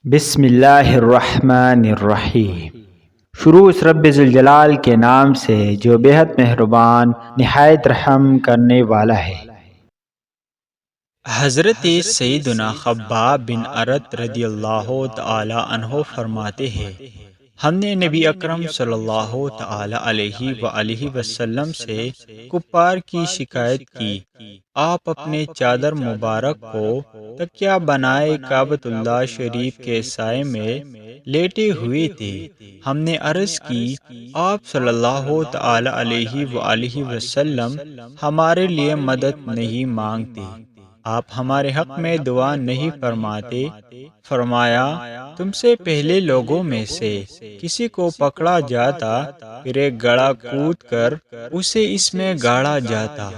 بسم اللہ الرحمن الرحیم۔ شروع اس رب ذوالجلال کے نام سے جو بے حد مہربان نہایت رحم کرنے والا ہے۔ حضرت سیدنا خباب بن ارت رضی اللہ تعالی عنہ فرماتے ہیں، ہم نے نبی اکرم صلی اللہ تعالی علیہ وآلہ وسلم سے کفار کی شکایت کی۔ آپ اپنے چادر مبارک کو تکیہ بنائے کعبۃ اللہ شریف کے سائے میں لیٹے ہوئے تھے۔ ہم نے عرض کی، آپ صلی اللہ تعالی علیہ وآلہ وسلم ہمارے لیے مدد نہیں مانگتے، آپ ہمارے حق میں دعا نہیں فرماتے؟ فرمایا، تم سے پہلے لوگوں میں سے کسی کو پکڑا جاتا، پھر ایک گڑھا کود کر اسے اس میں گاڑا جاتا،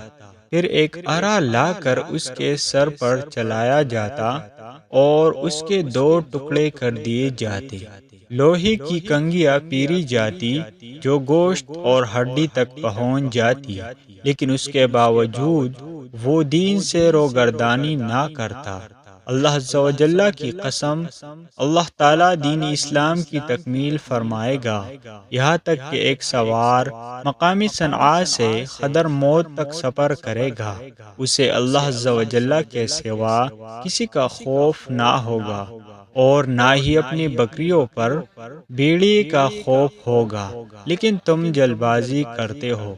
پھر ایک ارا لا کر اس کے سر پر چلایا جاتا اور اس کے دو ٹکڑے کر دیے جاتے، لوہے کی کنگھیاں پیری جاتی جو گوشت اور ہڈی تک پہنچ جاتی، لیکن اس کے باوجود وہ دین سے روگردانی نہ کرتا۔ اللہ عز و جل کی قسم، اللہ تعالیٰ دین اسلام کی تکمیل فرمائے گا، یہاں تک کہ ایک سوار مقامی صنعاء سے حضر موت تک سفر کرے گا، اسے اللہ عز و جل کے سوا کسی کا خوف نہ ہوگا اور نہ ہی اپنی بکریوں پر بیڑی کا خوف ہوگا، لیکن تم جلد بازی کرتے ہو۔